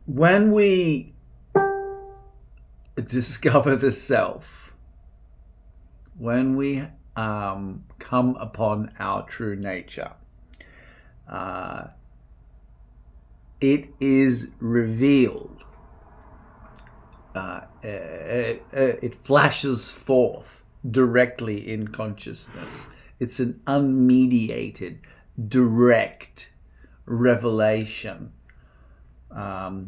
when we discover the self, when we come upon our true nature, uh, it is revealed. It flashes forth directly in consciousness. It's an unmediated, direct revelation. The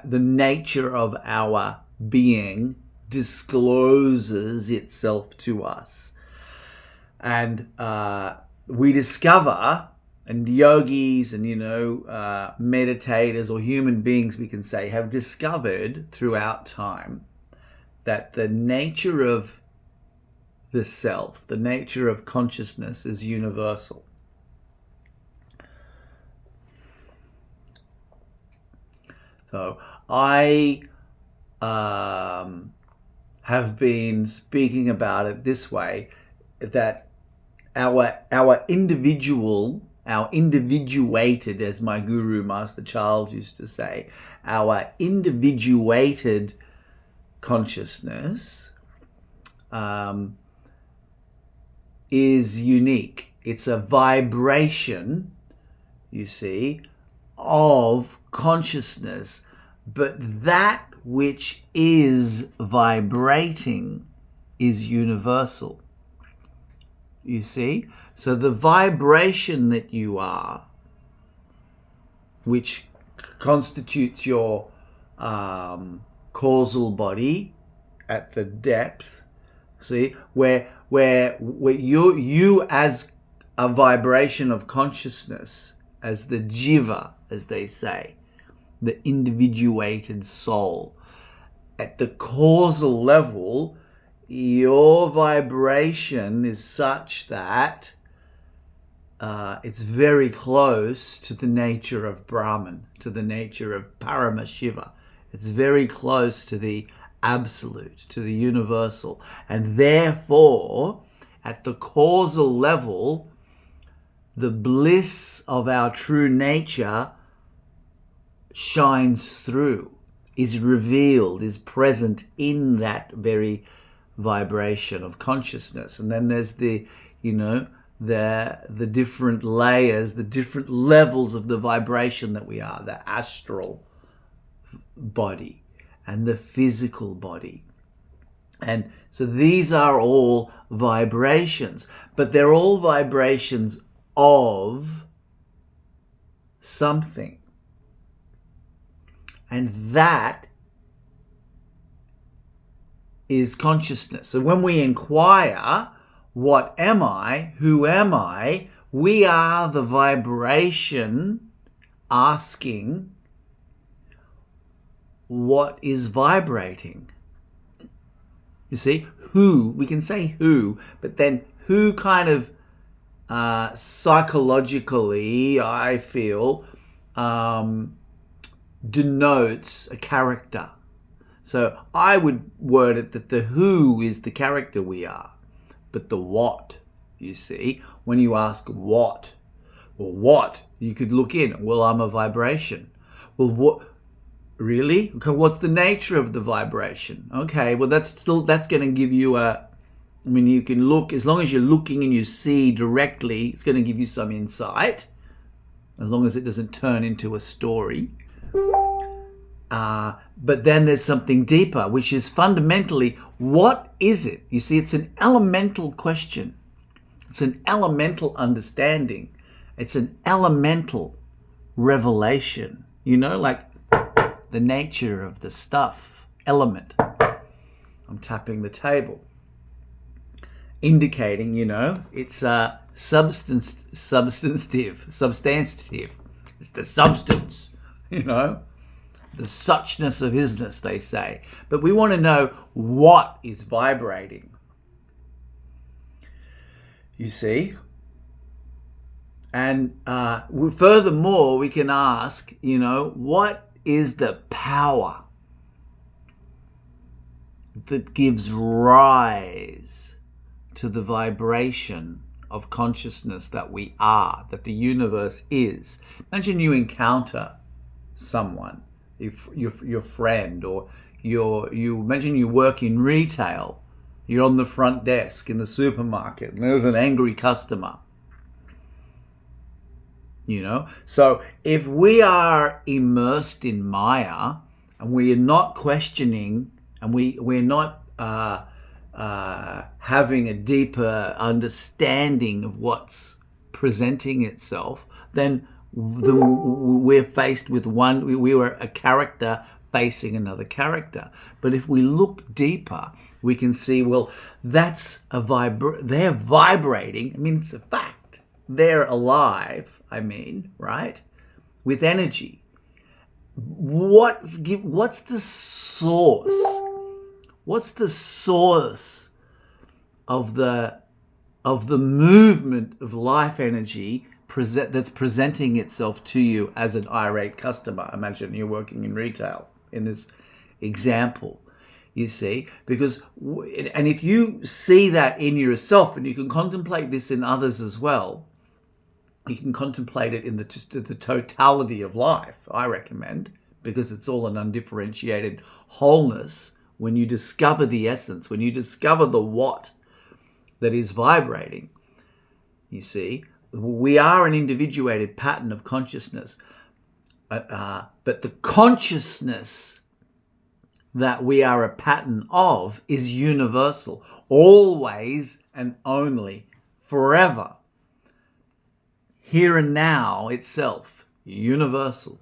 nature of our being discloses itself to us, and we discover, and yogis and meditators or human beings, we can say, have discovered throughout time that the nature of the self, the nature of consciousness, is universal. So I have been speaking about it this way, that our individuated, as my guru Master Charles used to say, our individuated consciousness is unique. It's a vibration, you see, of consciousness, but that which is vibrating is universal. You see? So the vibration that you are, which constitutes your causal body at the depth, see, where you as a vibration of consciousness, as the jiva, as they say, the individuated soul, at the causal level, your vibration is such that it's very close to the nature of Brahman, to the nature of Paramashiva. It's very close to the absolute, to the universal. And therefore, at the causal level, the bliss of our true nature shines through, is revealed, is present in that very vibration of consciousness. And then there's the different layers, the different levels of the vibration that we are, the astral body and the physical body. And so these are all vibrations, but they're all vibrations of something. And that is consciousness. So when we inquire, what am I? Who am I? We are the vibration asking what is vibrating. You see, who, we can say who, but then who kind of psychologically, I feel, denotes a character. So I would word it that the who is the character we are, but the what, you see, when you ask what, well, what, you could look in, well, I'm a vibration. Well, what, really? Okay, what's the nature of the vibration? Okay, well, that's going to give you you can look, as long as you're looking and you see directly, it's going to give you some insight, as long as it doesn't turn into a story. But then there's something deeper, which is fundamentally, what is it? You see, it's an elemental question. It's an elemental understanding. It's an elemental revelation, like the nature of the stuff, element. I'm tapping the table, indicating, it's substantive. It's the substance, the suchness of isness, they say. But we want to know what is vibrating. You see? And furthermore, we can ask, what is the power that gives rise to the vibration of consciousness that we are, that the universe is? Imagine you encounter someone, if your friend, or you imagine you work in retail, you're on the front desk in the supermarket and there's an angry customer. So if we are immersed in Maya and we are not questioning, and we're not having a deeper understanding of what's presenting itself, then we're faced with we were a character facing another character. But if we look deeper, we can see, well, that's they're vibrating. I mean, it's a fact. They're alive, right? With energy. What's the source? What's the source of the movement of life energy that's presenting itself to you as an irate customer? Imagine you're working in retail in this example, you see, and if you see that in yourself, and you can contemplate this in others as well, you can contemplate it in the totality of life, I recommend, because it's all an undifferentiated wholeness. When you discover the essence, when you discover the what that is vibrating, you see, we are an individuated pattern of consciousness. But the consciousness that we are a pattern of is universal, always and only, forever. Here and now itself, universal.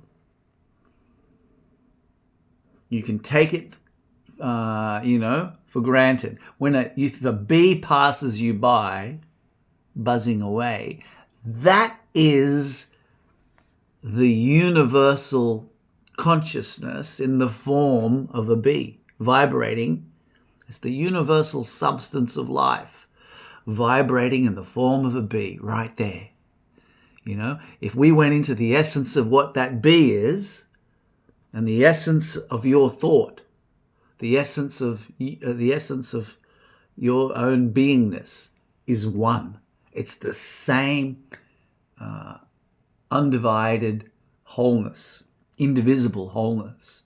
You can take it, for granted. If a bee passes you by, buzzing away, that is the universal consciousness in the form of a bee, vibrating. It's the universal substance of life, vibrating in the form of a bee, right there. If we went into the essence of what that bee is, and the essence of your thought, the essence of your own beingness is one. It's the same undivided wholeness, indivisible wholeness,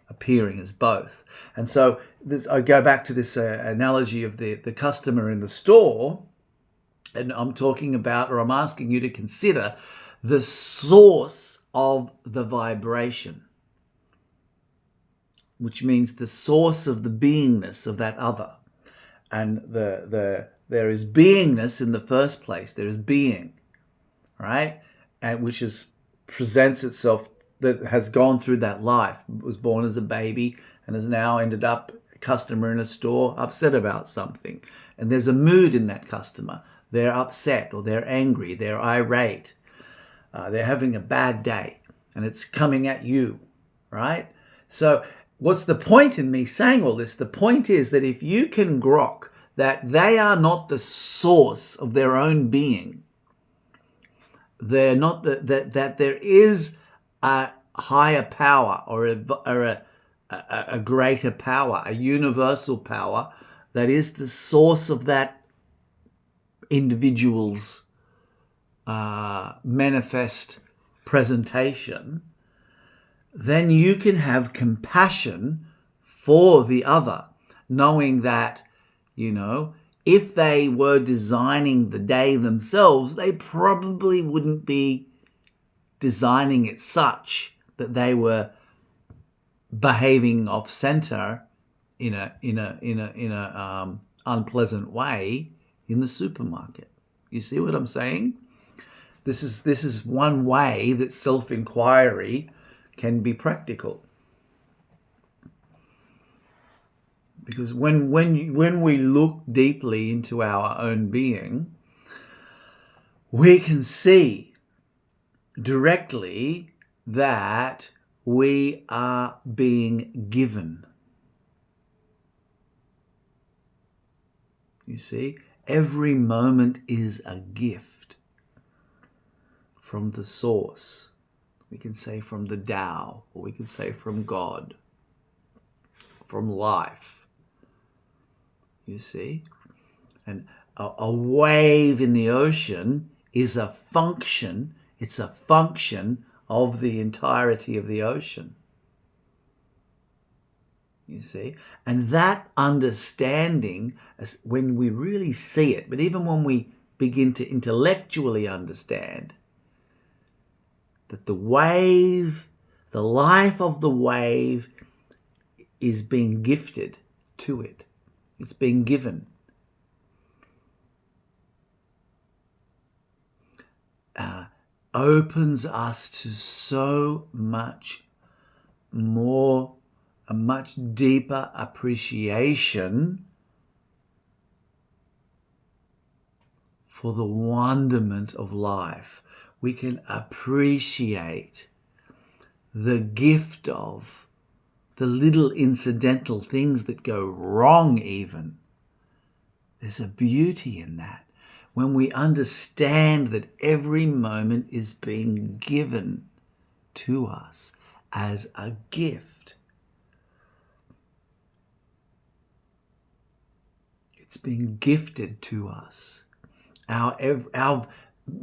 appearing as both. And so I go back to this analogy of the customer in the store, and I'm talking about, or I'm asking you to consider the source of the vibration, which means the source of the beingness of that other. And there is beingness in the first place. There is being, right? And which presents itself, that has gone through that life, was born as a baby and has now ended up a customer in a store, upset about something. And there's a mood in that customer. They're upset, or they're angry, they're irate, they're having a bad day, and it's coming at you, right? So what's the point in me saying all this? The point is that if you can grok that they are not the source of their own being, they're not that there is a higher power, or a greater power, a universal power that is the source of that individual's manifest presentation, then you can have compassion for the other, knowing that, if they were designing the day themselves, they probably wouldn't be designing it such that they were behaving off center in a unpleasant way in the supermarket. You see what I'm saying? This is one way that self-inquiry can be practical. Because when we look deeply into our own being, we can see directly that we are being given. You see? Every moment is a gift from the source. We can say from the Tao, or we can say from God, from life. You see? And a wave in the ocean is a function. It's a function of the entirety of the ocean. You see? And that understanding, when we really see it, but even when we begin to intellectually understand that the wave, the life of the wave is being gifted to it. It's being given. Opens us to so much more, a much deeper appreciation for the wonderment of life. We can appreciate the gift of the little incidental things that go wrong even. There's a beauty in that. When we understand that every moment is being given to us as a gift. It's being gifted to us.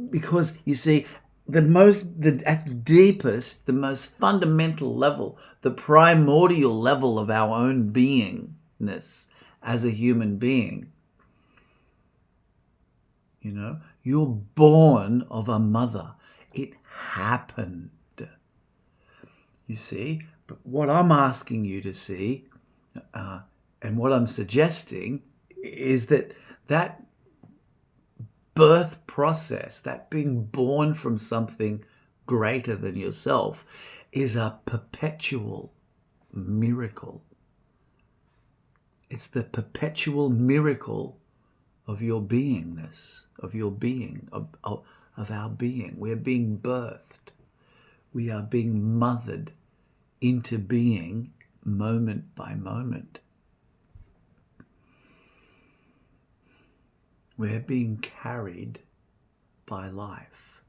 Because you see, at the deepest, the most fundamental level, the primordial level of our own beingness as a human being, you know, you're born of a mother. It happened. You see, but what I'm asking you to see, and what I'm suggesting, is that birth process, that being born from something greater than yourself, is a perpetual miracle. It's the perpetual miracle of your beingness, of your being, of our being. We're being birthed. We are being mothered into being moment by moment. We're being carried by life.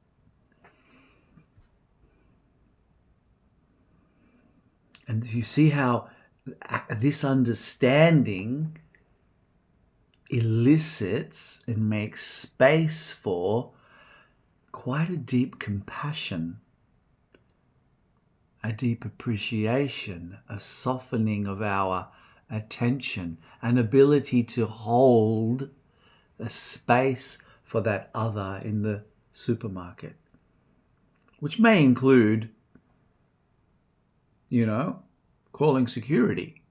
And you see how this understanding elicits and makes space for quite a deep compassion, a deep appreciation, a softening of our attention, an ability to hold a space for that other in the supermarket, which may include, you know, calling security.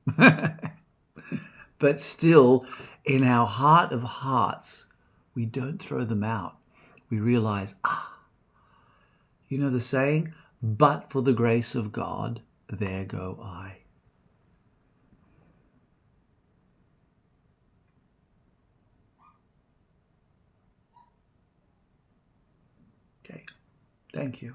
But still, in our heart of hearts, we don't throw them out. We realize, you know the saying, but for the grace of God, there go I. Okay, thank you.